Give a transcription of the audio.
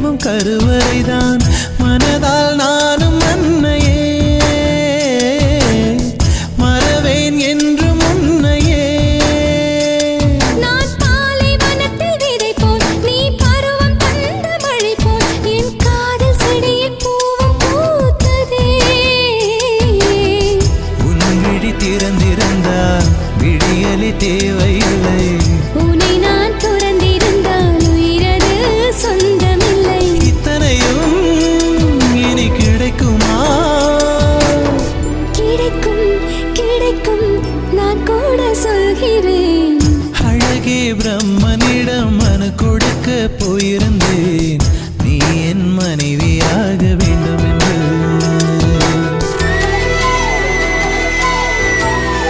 தினமும் கருவறைதான் மனதால் நானும் அன்னையே மறவேன் என்று முன்னையே நான் பாலைவனத்தில் விதை போல் நீ பருவம் தந்த மழை போல் என் காதல் செடியில் பூவும் பூத்ததே உன் விழி திறந்திருந்தால் விடியலை தேவையில்லை உன்னை நான் துறந்திருந்தால் உயிரது சொந்தமில்லை இத்தனையும் இனி கிடைக்குமா கிடைக்கும் நான் கூட சொல்கிறேன் அழகே பிரம்ம